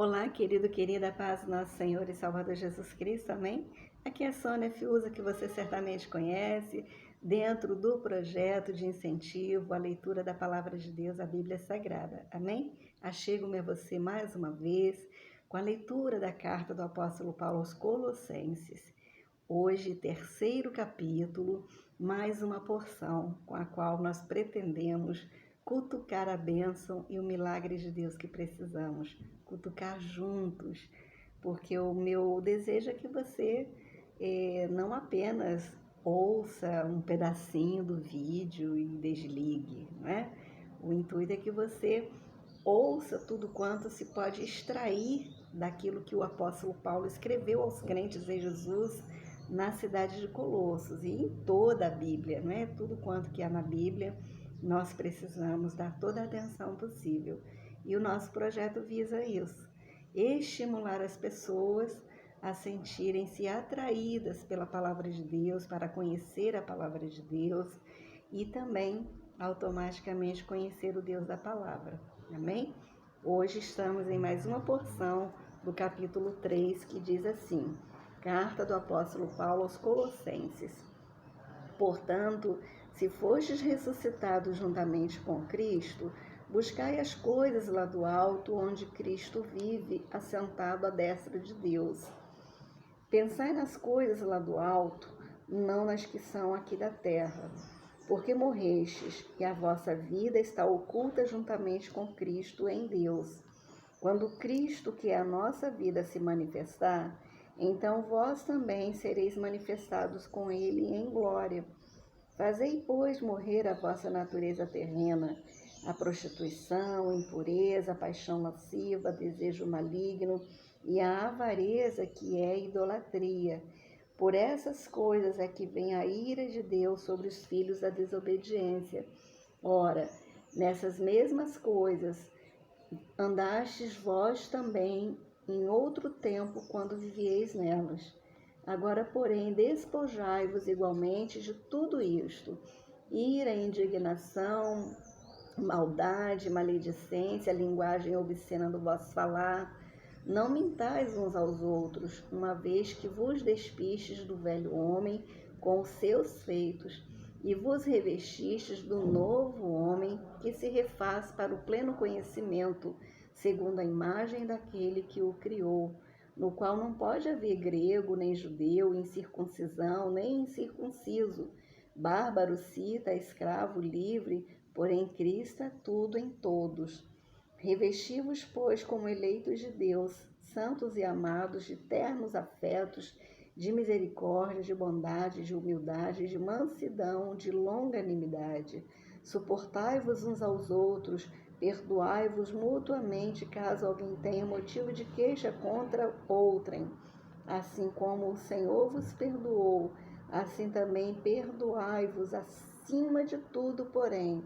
Olá, querido, querida, paz do nosso Senhor e Salvador Jesus Cristo, amém? Aqui é a Sônia Fiuza, que você certamente conhece, dentro do projeto de incentivo à leitura da Palavra de Deus, a Bíblia Sagrada, amém? Achego-me a você mais uma vez com a leitura da carta do apóstolo Paulo aos Colossenses. Hoje, terceiro capítulo, mais uma porção com a qual nós pretendemos cutucar a bênção e o milagre de Deus que precisamos, cutucar juntos, porque o meu desejo é que você não apenas ouça um pedacinho do vídeo e desligue, não é? O intuito é que você ouça tudo quanto se pode extrair daquilo que o apóstolo Paulo escreveu aos crentes em Jesus na cidade de Colossos e em toda a Bíblia, não é? Tudo quanto que há na Bíblia, nós precisamos dar toda a atenção possível. E o nosso projeto visa isso, estimular as pessoas a sentirem-se atraídas pela palavra de Deus, para conhecer a palavra de Deus e também automaticamente conhecer o Deus da palavra. Amém? Hoje estamos em mais uma porção do capítulo 3, que diz assim: Carta do apóstolo Paulo aos Colossenses. Portanto, se fostes ressuscitados juntamente com Cristo, buscai as coisas lá do alto, onde Cristo vive, assentado à destra de Deus. Pensai nas coisas lá do alto, não nas que são aqui da terra, porque morrestes, e a vossa vida está oculta juntamente com Cristo em Deus. Quando Cristo, que é a nossa vida, se manifestar, então vós também sereis manifestados com ele em glória. Fazei, pois, morrer a vossa natureza terrena, a prostituição, a impureza, a paixão lasciva, desejo maligno e a avareza, que é idolatria. Por essas coisas é que vem a ira de Deus sobre os filhos da desobediência. Ora, nessas mesmas coisas andastes vós também em outro tempo, quando vivieis nelas. Agora, porém, despojai-vos igualmente de tudo isto: ira, indignação, maldade, maledicência, linguagem obscena do vosso falar. Não mintais uns aos outros, uma vez que vos despistes do velho homem com os seus feitos, e vos revestistes do novo homem, que se refaz para o pleno conhecimento, segundo a imagem daquele que o criou, no qual não pode haver grego, nem judeu, incircuncisão, nem incircunciso, bárbaro, cita, escravo, livre, porém Cristo é tudo em todos. Revesti-vos, pois, como eleitos de Deus, santos e amados, de ternos afetos, de misericórdia, de bondade, de humildade, de mansidão, de longanimidade. Suportai-vos uns aos outros, perdoai-vos mutuamente, caso alguém tenha motivo de queixa contra outrem. Assim como o Senhor vos perdoou, assim também perdoai-vos. Acima de tudo, porém,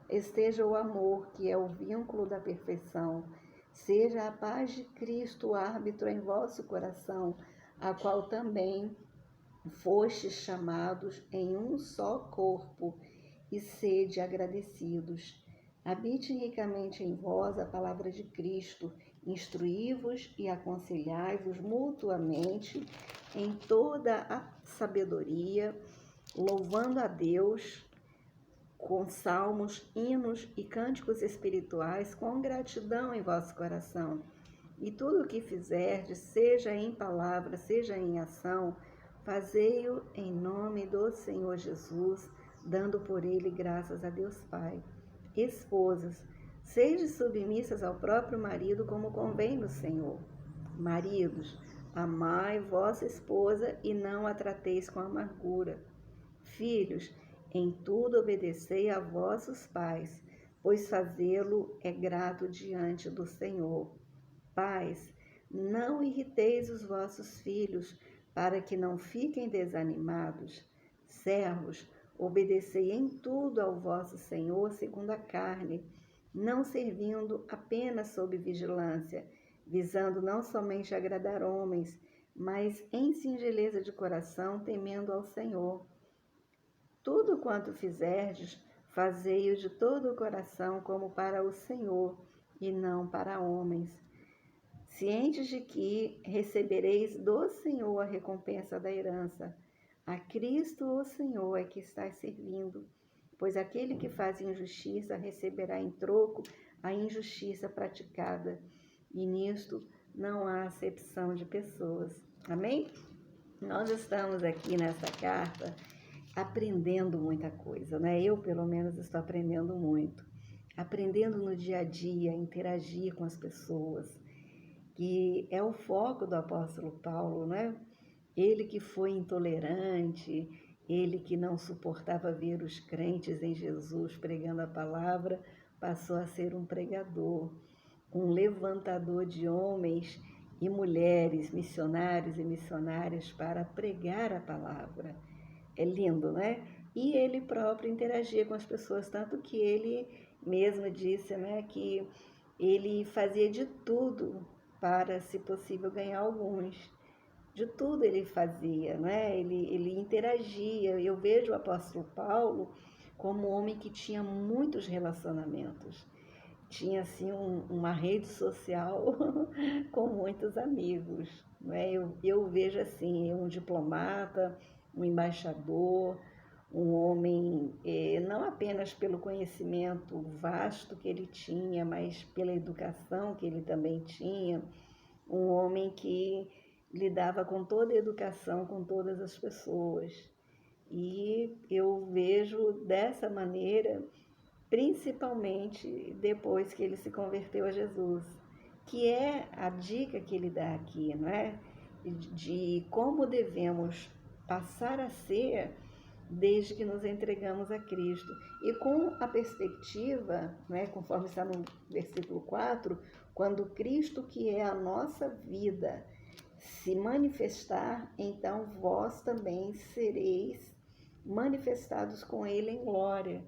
esteja o amor, que é o vínculo da perfeição. Seja a paz de Cristo o árbitro em vosso coração, a qual também fostes chamados em um só corpo, e sede agradecidos. Habite ricamente em vós a palavra de Cristo, instruí-vos e aconselhai-vos mutuamente em toda a sabedoria, louvando a Deus com salmos, hinos e cânticos espirituais, com gratidão em vosso coração. E tudo o que fizerdes, seja em palavra, seja em ação, fazei-o em nome do Senhor Jesus, dando por ele graças a Deus Pai. Esposas, sede submissas ao próprio marido, como convém no Senhor. Maridos, amai vossa esposa e não a trateis com amargura. Filhos, em tudo obedecei a vossos pais, pois fazê-lo é grato diante do Senhor. Pais, não irriteis os vossos filhos, para que não fiquem desanimados. Servos, obedecei em tudo ao vosso Senhor segundo a carne, não servindo apenas sob vigilância, visando não somente agradar homens, mas em singeleza de coração, temendo ao Senhor. Tudo quanto fizerdes, fazei-o de todo o coração, como para o Senhor, e não para homens, cientes de que recebereis do Senhor a recompensa da herança. A Cristo, o Senhor, é que estás servindo, pois aquele que faz injustiça receberá em troco a injustiça praticada, e nisto não há acepção de pessoas. Amém? Nós estamos aqui nessa carta aprendendo muita coisa, né? Eu, pelo menos, estou aprendendo muito. Aprendendo no dia a dia, interagir com as pessoas, que é o foco do apóstolo Paulo, né? Ele que foi intolerante, ele que não suportava ver os crentes em Jesus pregando a palavra, passou a ser um pregador, um levantador de homens e mulheres, missionários e missionárias para pregar a palavra. É lindo, né? E ele próprio interagia com as pessoas, tanto que ele mesmo disse, né, que ele fazia de tudo para, se possível, ganhar alguns. De tudo ele fazia, né? Ele interagia. Eu vejo o apóstolo Paulo como um homem que tinha muitos relacionamentos. Tinha, assim, uma rede social com muitos amigos, né? Eu vejo, assim, um diplomata, um embaixador, um homem, não apenas pelo conhecimento vasto que ele tinha, mas pela educação que ele também tinha, um homem que lidava com toda a educação, com todas as pessoas. E eu vejo dessa maneira, principalmente depois que ele se converteu a Jesus, que é a dica que ele dá aqui, não é? De como devemos passar a ser desde que nos entregamos a Cristo. E com a perspectiva, né, conforme está no versículo 4, quando Cristo, que é a nossa vida, se manifestar, então vós também sereis manifestados com Ele em glória.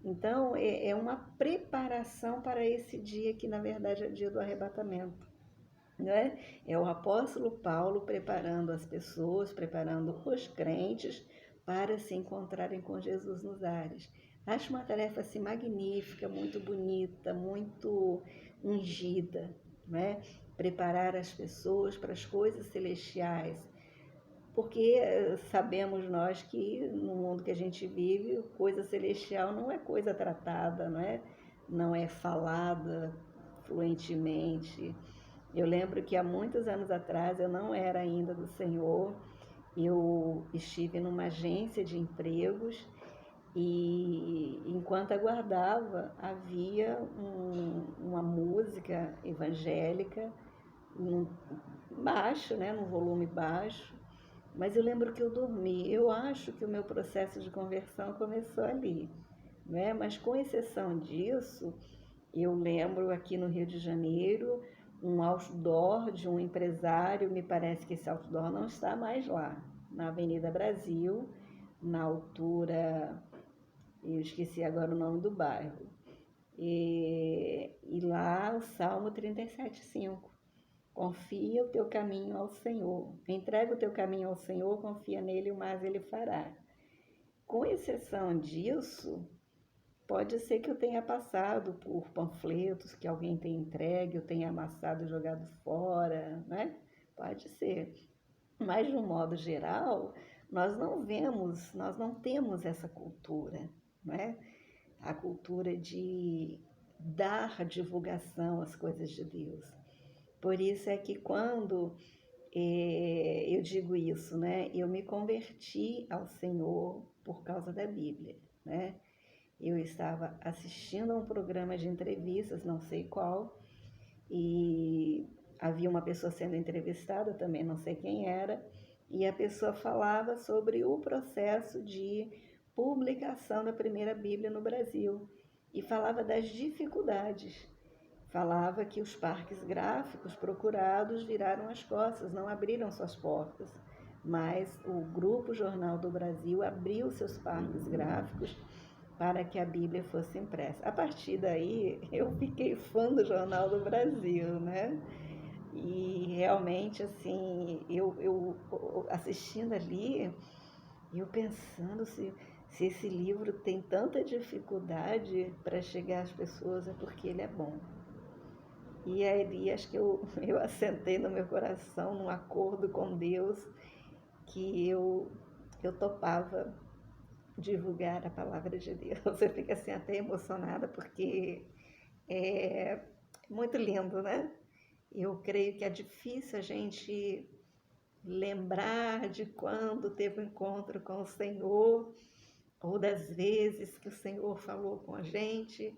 Então, é uma preparação para esse dia que, na verdade, é o dia do arrebatamento. Né? É o apóstolo Paulo preparando as pessoas, preparando os crentes para se encontrarem com Jesus nos ares. Acho uma tarefa assim magnífica, muito bonita, muito ungida, né? Preparar as pessoas para as coisas celestiais, porque sabemos nós que no mundo que a gente vive, coisa celestial não é coisa tratada, não é falada fluentemente. Eu lembro que há muitos anos atrás, eu não era ainda do Senhor, eu estive numa agência de empregos e enquanto aguardava, havia uma música evangélica baixo, né, num volume baixo, mas eu lembro que eu dormi. Eu acho que o meu processo de conversão começou ali, né? Mas com exceção disso, eu lembro aqui no Rio de Janeiro, um outdoor de um empresário, me parece que esse outdoor não está mais lá, na Avenida Brasil, na altura, eu esqueci agora o nome do bairro. E lá o Salmo 37,5. Confia o teu caminho ao Senhor. Entrega o teu caminho ao Senhor, confia nele, o mais ele fará. Com exceção disso, pode ser que eu tenha passado por panfletos que alguém tenha entregue, eu tenha amassado e jogado fora, né? Pode ser. Mas, de um modo geral, nós não temos essa cultura, né? A cultura de dar divulgação às coisas de Deus. Por isso é que quando eu digo isso, né? Eu me converti ao Senhor por causa da Bíblia, né? Eu estava assistindo a um programa de entrevistas, não sei qual, e havia uma pessoa sendo entrevistada, também não sei quem era, e a pessoa falava sobre o processo de publicação da primeira Bíblia no Brasil e falava das dificuldades. Falava que os parques gráficos procurados viraram as costas, não abriram suas portas, mas o Grupo Jornal do Brasil abriu seus parques gráficos para que a Bíblia fosse impressa. A partir daí, eu fiquei fã do Jornal do Brasil, né? E realmente, assim, eu assistindo ali, eu pensando se esse livro tem tanta dificuldade para chegar às pessoas, é porque ele é bom. E aí acho que eu assentei no meu coração, num acordo com Deus, que eu topava divulgar a palavra de Deus. Você fica assim até emocionada, porque é muito lindo, né? Eu creio que é difícil a gente lembrar de quando teve um encontro com o Senhor, ou das vezes que o Senhor falou com a gente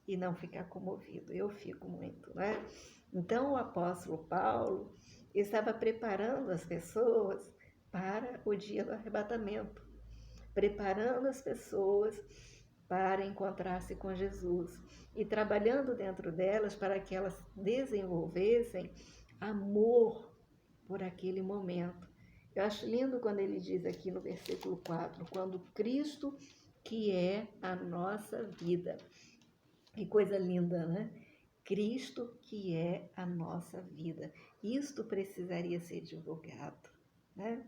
e não ficar comovido. Eu fico muito, né? Então, o apóstolo Paulo estava preparando as pessoas para o dia do arrebatamento, preparando as pessoas para encontrar-se com Jesus e trabalhando dentro delas para que elas desenvolvessem amor por aquele momento. Eu acho lindo quando ele diz aqui no versículo 4, quando Cristo, que é a nossa vida. Que coisa linda, né? Cristo, que é a nossa vida. Isto precisaria ser divulgado, né?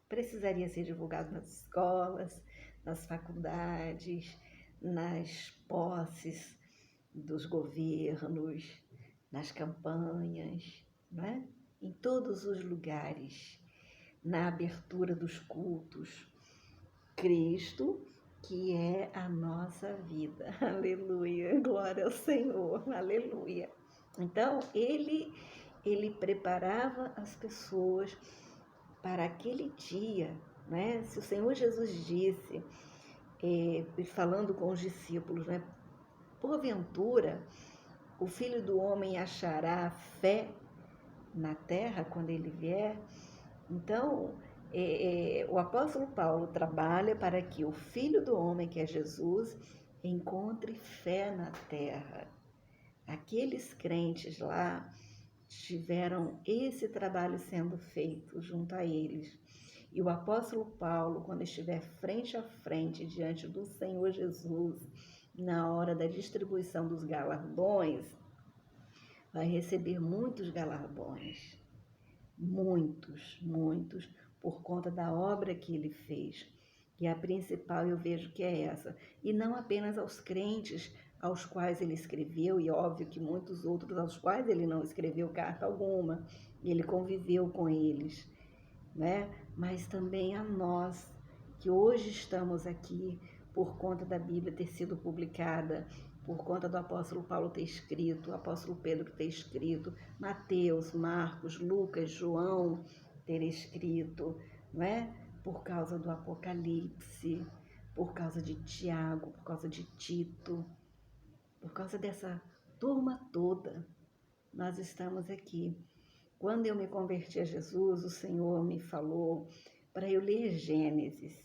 Precisaria ser divulgado nas escolas, nas faculdades, nas posses dos governos, nas campanhas, né? Em todos os lugares, na abertura dos cultos. Cristo, que é a nossa vida. Aleluia. Glória ao Senhor. Aleluia. Então, ele preparava as pessoas para aquele dia, né? Se o Senhor Jesus disse, falando com os discípulos, né? Porventura, o Filho do Homem achará fé na terra quando ele vier? Então, o apóstolo Paulo trabalha para que o Filho do Homem, que é Jesus, encontre fé na terra. Aqueles crentes lá tiveram esse trabalho sendo feito junto a eles. E o apóstolo Paulo, quando estiver frente a frente diante do Senhor Jesus, na hora da distribuição dos galardões, vai receber muitos galardões. Muitos, muitos, por conta da obra que ele fez. E a principal eu vejo que é essa. E não apenas aos crentes aos quais ele escreveu, e óbvio que muitos outros aos quais ele não escreveu carta alguma, ele conviveu com eles, né? Mas também a nós, que hoje estamos aqui por conta da Bíblia ter sido publicada, por conta do apóstolo Paulo ter escrito, o apóstolo Pedro ter escrito, Mateus, Marcos, Lucas, João ter escrito, não é? Por causa do Apocalipse, por causa de Tiago, por causa de Tito, por causa dessa turma toda, nós estamos aqui. Quando eu me converti a Jesus, o Senhor me falou para eu ler Gênesis.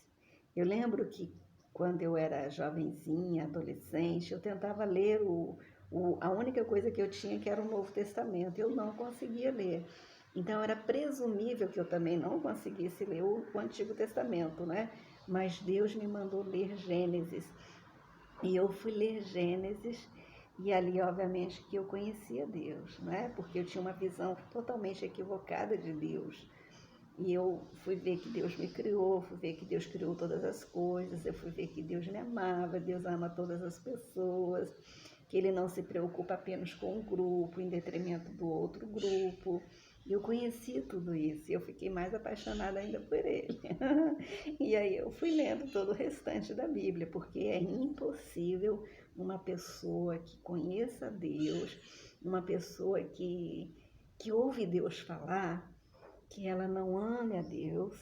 Eu lembro que quando eu era jovenzinha, adolescente, eu tentava ler a única coisa que eu tinha que era o Novo Testamento. Eu não conseguia ler. Então era presumível que eu também não conseguisse ler o Antigo Testamento, né? Mas Deus me mandou ler Gênesis. E eu fui ler Gênesis e ali, obviamente, que eu conhecia Deus, né? Porque eu tinha uma visão totalmente equivocada de Deus. E eu fui ver que Deus me criou, fui ver que Deus criou todas as coisas, eu fui ver que Deus me amava, Deus ama todas as pessoas, que Ele não se preocupa apenas com um grupo, em detrimento do outro grupo. E eu conheci tudo isso, e eu fiquei mais apaixonada ainda por Ele. E aí eu fui lendo todo o restante da Bíblia, porque é impossível uma pessoa que conheça Deus, uma pessoa que ouve Deus falar, que ela não ame a Deus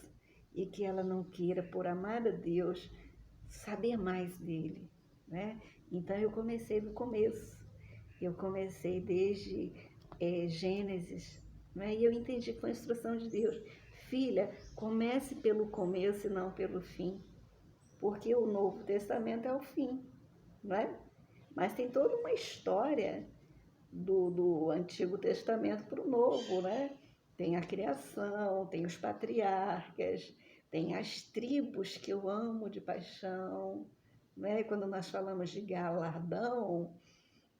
e que ela não queira, por amar a Deus, saber mais dele, né? Então eu comecei do começo, eu comecei desde Gênesis, né? E eu entendi que foi a instrução de Deus. Filha, comece pelo começo e não pelo fim, porque o Novo Testamento é o fim, né? Mas tem toda uma história do Antigo Testamento para o Novo, né? Tem a criação, tem os patriarcas, tem as tribos que eu amo de paixão, né? E quando nós falamos de galardão,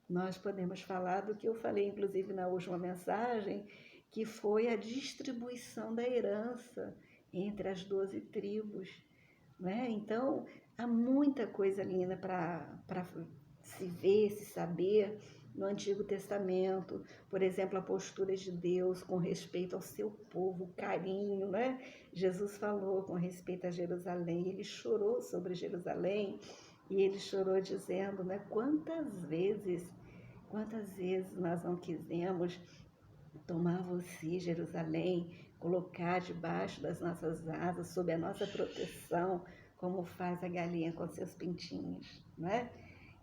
nós podemos falar do que eu falei, inclusive, na última mensagem, que foi a distribuição da herança entre as 12 tribos, né? Então, há muita coisa linda para se ver, se saber, no Antigo Testamento, por exemplo, a postura de Deus com respeito ao seu povo, o carinho, né? Jesus falou com respeito a Jerusalém, ele chorou sobre Jerusalém e ele chorou dizendo, né? Quantas vezes nós não quisemos tomar você, Jerusalém, colocar debaixo das nossas asas, sob a nossa proteção, como faz a galinha com seus pintinhos, né?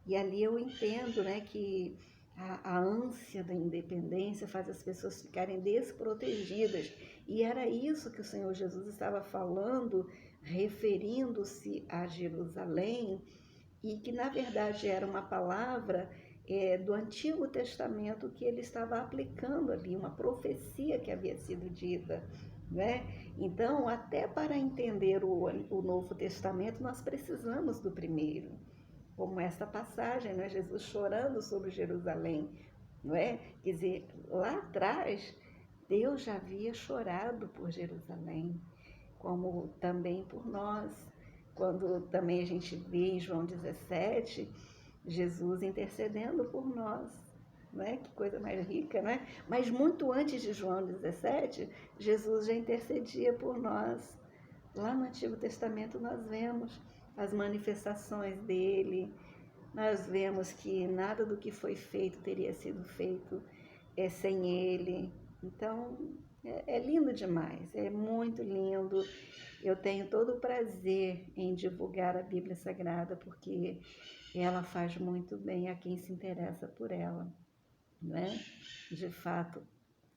E ali eu entendo, né, que a ânsia da independência faz as pessoas ficarem desprotegidas. E era isso que o Senhor Jesus estava falando, referindo-se a Jerusalém, e que na verdade era uma palavra do Antigo Testamento que ele estava aplicando ali, uma profecia que havia sido dita, né? Então, até para entender o Novo Testamento, nós precisamos do primeiro, como essa passagem, né? Jesus chorando sobre Jerusalém, não é? Quer dizer, lá atrás, Deus já havia chorado por Jerusalém, como também por nós. Quando também a gente vê em João 17, Jesus intercedendo por nós, né? Que coisa mais rica, né? Mas muito antes de João 17, Jesus já intercedia por nós. Lá no Antigo Testamento nós vemos as manifestações dele, nós vemos que nada do que foi feito teria sido feito sem ele. Então, é lindo demais, é muito lindo. Eu tenho todo o prazer em divulgar a Bíblia Sagrada, porque ela faz muito bem a quem se interessa por ela, né? De fato,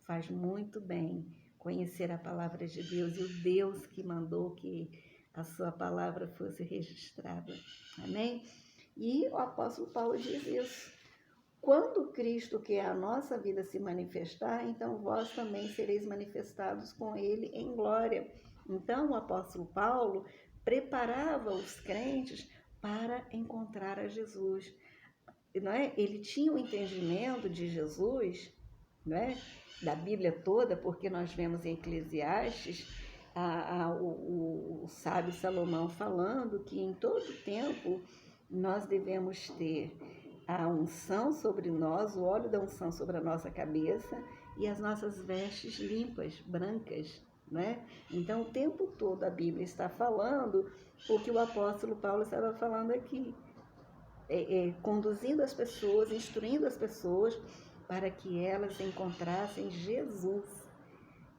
faz muito bem conhecer a palavra de Deus e o Deus que mandou que a sua palavra fosse registrada. Amém? E o apóstolo Paulo diz isso. Quando Cristo, que é a nossa vida, se manifestar, então vós também sereis manifestados com ele em glória. Então o apóstolo Paulo preparava os crentes para encontrar a Jesus. Não é? Ele tinha o entendimento de Jesus, não é? Da Bíblia toda, porque nós vemos em Eclesiastes o sábio Salomão falando que em todo tempo nós devemos ter a unção sobre nós, o óleo da unção sobre a nossa cabeça e as nossas vestes limpas, brancas, né? Então, o tempo todo a Bíblia está falando o que o apóstolo Paulo estava falando aqui, conduzindo as pessoas, instruindo as pessoas para que elas encontrassem Jesus,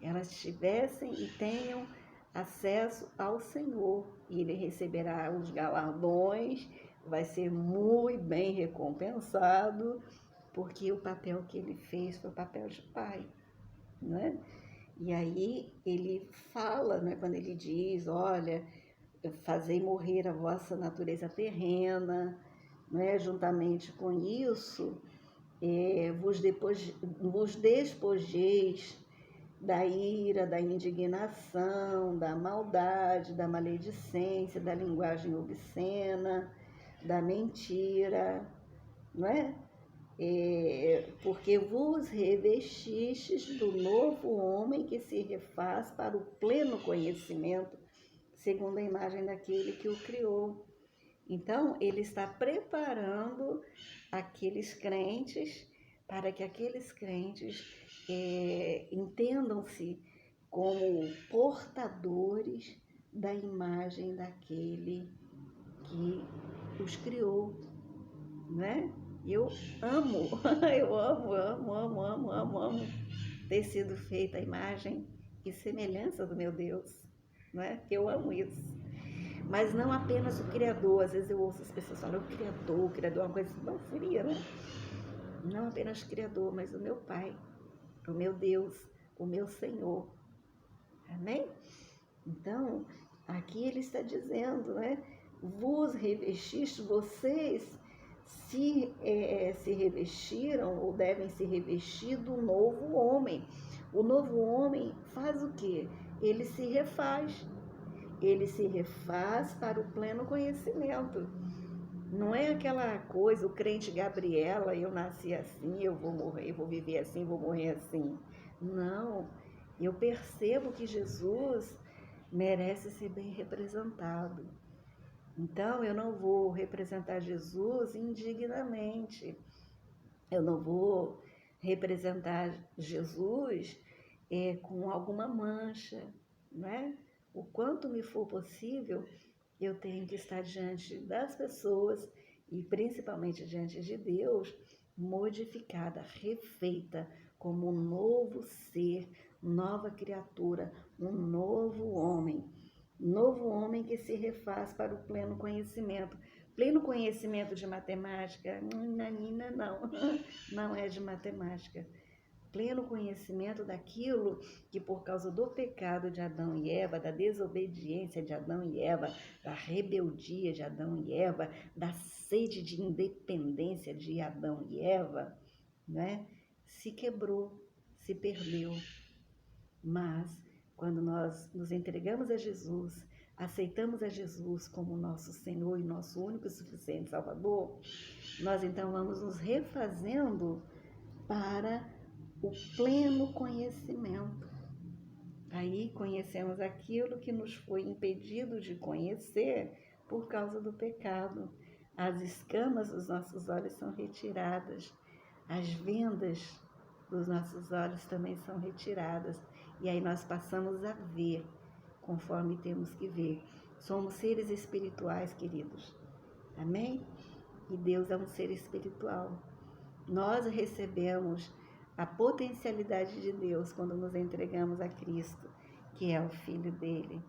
elas tivessem e tenham acesso ao Senhor, e ele receberá os galardões, vai ser muito bem recompensado, porque o papel que ele fez foi o papel de pai, né? E aí ele fala, né, quando ele diz, olha, fazei morrer a vossa natureza terrena, né, juntamente com isso, vos despojeis da ira, da indignação, da maldade, da maledicência, da linguagem obscena, da mentira, não é? Porque vos revestistes do novo homem que se refaz para o pleno conhecimento, segundo a imagem daquele que o criou. Então, ele está preparando aqueles crentes para que aqueles crentes entendam-se como portadores da imagem daquele que os criou, né? Eu amo, eu amo ter sido feita a imagem e semelhança do meu Deus, né? Eu amo isso. Mas não apenas o Criador. Às vezes eu ouço as pessoas falando, o Criador é uma coisa tão fria, né? Não apenas o Criador, mas o meu Pai, o meu Deus, o meu Senhor. Amém? Então, aqui ele está dizendo, né? Vos revestiste, vocês se revestiram ou devem se revestir do novo homem. O novo homem faz o quê? Ele se refaz. Ele se refaz para o pleno conhecimento. Não é aquela coisa, o crente Gabriela, eu nasci assim, eu vou morrer, eu vou viver assim, vou morrer assim. Não, eu percebo que Jesus merece ser bem representado. Então, eu não vou representar Jesus indignamente. Eu não vou representar Jesus com alguma mancha, não é? O quanto me for possível, eu tenho que estar diante das pessoas e principalmente diante de Deus, modificada, refeita como um novo ser, nova criatura, um novo homem que se refaz para o pleno conhecimento. Pleno conhecimento de matemática, nanina, não, não é de matemática. Pleno conhecimento daquilo que por causa do pecado de Adão e Eva, da desobediência de Adão e Eva, da rebeldia de Adão e Eva, da sede de independência de Adão e Eva, né, se quebrou, se perdeu. Mas quando nós nos entregamos a Jesus, aceitamos a Jesus como nosso Senhor e nosso único e suficiente Salvador, nós então vamos nos refazendo para o pleno conhecimento. Aí conhecemos aquilo que nos foi impedido de conhecer por causa do pecado. As escamas dos nossos olhos são retiradas, as vendas dos nossos olhos também são retiradas. E aí nós passamos a ver conforme temos que ver. Somos seres espirituais, queridos. Amém? E Deus é um ser espiritual. Nós recebemos a potencialidade de Deus quando nos entregamos a Cristo, que é o Filho dele,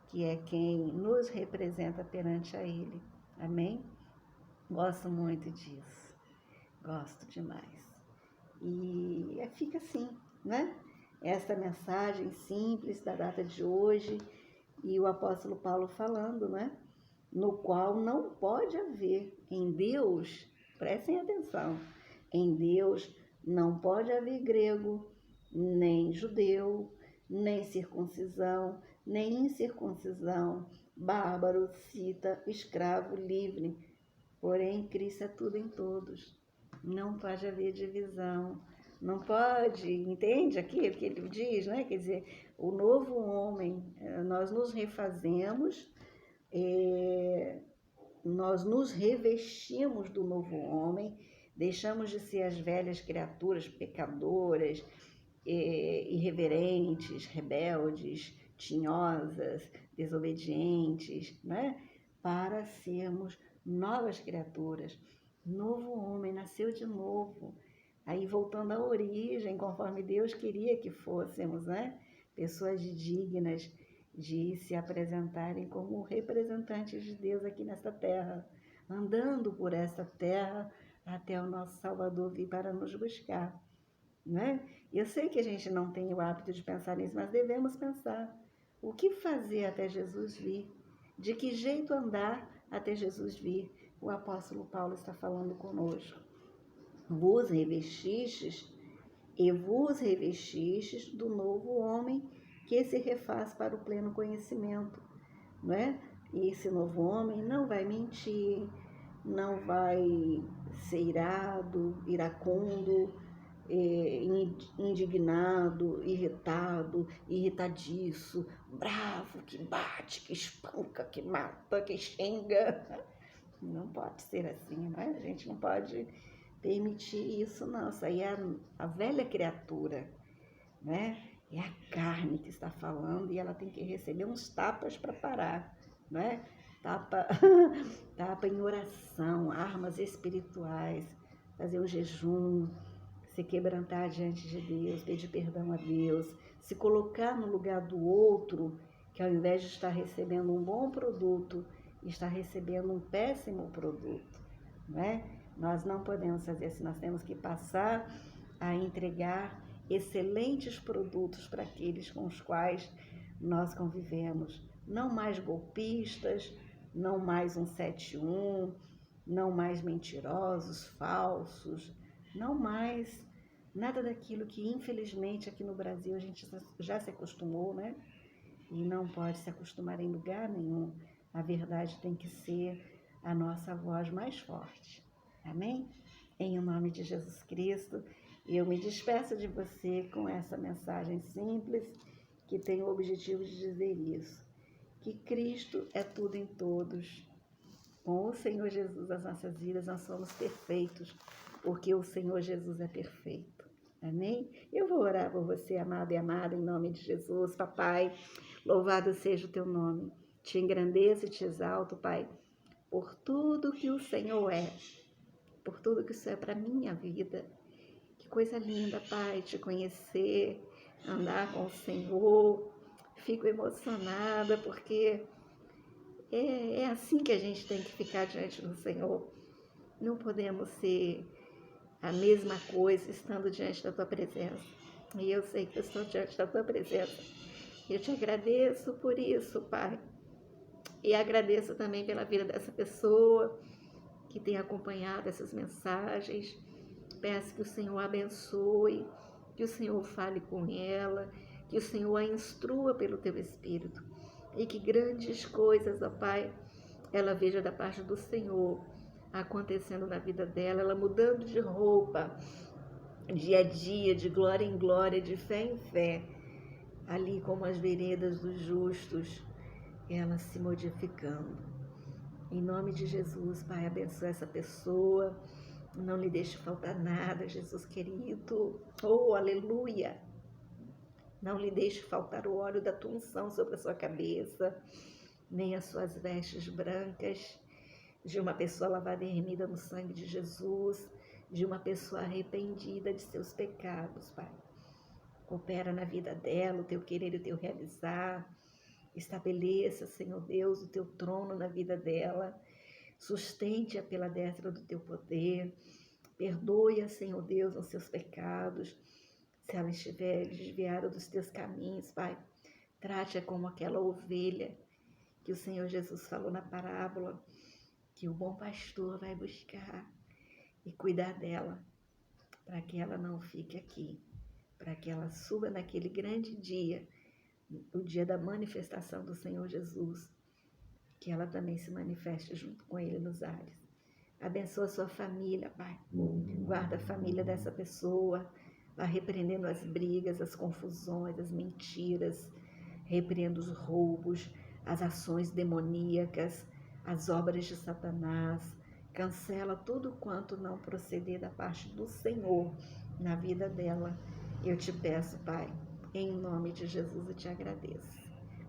que é quem nos representa perante a Ele. Amém? Gosto muito disso. Gosto demais. E fica assim, né? Esta mensagem simples da data de hoje e o apóstolo Paulo falando, né? No qual não pode haver em Deus, prestem atenção, em Deus não pode haver grego, nem judeu, nem circuncisão, nem incircuncisão, bárbaro, cita, escravo, livre. Porém, Cristo é tudo em todos. Não pode haver divisão. Não pode, entende aqui o que ele diz, né? Quer dizer, o novo homem, nós nos refazemos, nós nos revestimos do novo homem, deixamos de ser as velhas criaturas pecadoras, irreverentes, rebeldes, tinhosas, desobedientes, né? Para sermos novas criaturas. Novo homem, nasceu de novo. Aí voltando à origem, conforme Deus queria que fôssemos, né? Pessoas dignas de se apresentarem como representantes de Deus aqui nesta terra, andando por esta terra até o nosso Salvador vir para nos buscar, né? Eu sei que a gente não tem o hábito de pensar nisso, mas devemos pensar. O que fazer até Jesus vir? De que jeito andar até Jesus vir? O apóstolo Paulo está falando conosco. Vos revestistes do novo homem que se refaz para o pleno conhecimento, não é? E esse novo homem não vai mentir, não vai ser iracundo, indignado, irritadiço, bravo, que bate, que espanca, que mata, que xinga. Não pode ser assim, né? A gente não pode permitir isso, não. Isso aí é a velha criatura, né? É a carne que está falando e ela tem que receber uns tapas para parar, né? Tapa, tapa em oração, armas espirituais, fazer um jejum, se quebrantar diante de Deus, pedir perdão a Deus, se colocar no lugar do outro, que ao invés de estar recebendo um bom produto, está recebendo um péssimo produto, né? Nós não podemos fazer assim, nós temos que passar a entregar excelentes produtos para aqueles com os quais nós convivemos. Não mais golpistas, não mais 171, não mais mentirosos, falsos, não mais nada daquilo que infelizmente aqui no Brasil a gente já se acostumou, né? E não pode se acostumar em lugar nenhum. A verdade tem que ser a nossa voz mais forte. Amém? Em nome de Jesus Cristo, eu me despeço de você com essa mensagem simples que tem o objetivo de dizer isso, que Cristo é tudo em todos. Com o Senhor Jesus, as nossas vidas, nós somos perfeitos, porque o Senhor Jesus é perfeito. Amém? Eu vou orar por você, amado e amada, em nome de Jesus. Papai, louvado seja o teu nome. Te engrandeço e te exalto, Pai, por tudo que o Senhor é, por tudo que o Senhor é para a minha vida. Que coisa linda, Pai, te conhecer, andar com o Senhor. Fico emocionada porque é assim que a gente tem que ficar diante do Senhor. Não podemos ser a mesma coisa estando diante da tua presença. E eu sei que eu estou diante da tua presença. Eu te agradeço por isso, Pai. E agradeço também pela vida dessa pessoa que tem acompanhado essas mensagens. Peço que o Senhor abençoe, que o Senhor fale com ela, que o Senhor a instrua pelo teu Espírito. E que grandes coisas, ó Pai, ela veja da parte do Senhor acontecendo na vida dela, ela mudando de roupa, dia a dia, de glória em glória, de fé em fé, ali como as veredas dos justos, ela se modificando. Em nome de Jesus, Pai, abençoa essa pessoa, não lhe deixe faltar nada, Jesus querido. Oh, aleluia! Não lhe deixe faltar o óleo da tua unção sobre a sua cabeça, nem as suas vestes brancas, de uma pessoa lavada e remida no sangue de Jesus, de uma pessoa arrependida de seus pecados, Pai. Opera na vida dela o teu querer e o teu realizar. Estabeleça, Senhor Deus, o teu trono na vida dela. Sustente-a pela destra do teu poder. Perdoe-a, Senhor Deus, os seus pecados. Se ela estiver desviada dos teus caminhos, Pai, trate-a como aquela ovelha que o Senhor Jesus falou na parábola, que o bom pastor vai buscar e cuidar dela, para que ela não fique aqui, para que ela suba naquele grande dia, o dia da manifestação do Senhor Jesus, que ela também se manifeste junto com ele nos ares. Abençoa a sua família, Pai. Guarda a família dessa pessoa, vai repreendendo as brigas, as confusões, as mentiras, repreenda os roubos, as ações demoníacas, as obras de Satanás. Cancela tudo quanto não proceder da parte do Senhor na vida dela. Eu te peço, Pai, em nome de Jesus, eu te agradeço.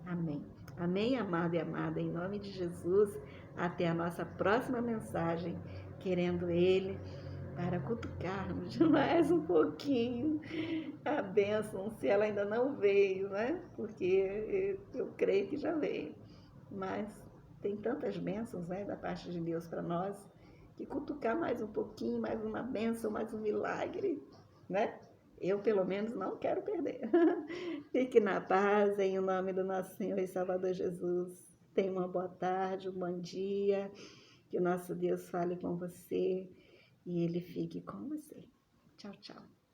Amém. Amém, amado e amada, em nome de Jesus. Até a nossa próxima mensagem, querendo Ele, para cutucarmos mais um pouquinho a bênção, se ela ainda não veio, né? Porque eu creio que já veio. Mas tem tantas bênçãos, né, da parte de Deus para nós, que cutucar mais um pouquinho, mais uma bênção, mais um milagre, né? Eu, pelo menos, não quero perder. Fique na paz, em nome do nosso Senhor e Salvador Jesus. Tenha uma boa tarde, um bom dia. Que o nosso Deus fale com você e Ele fique com você. Tchau, tchau.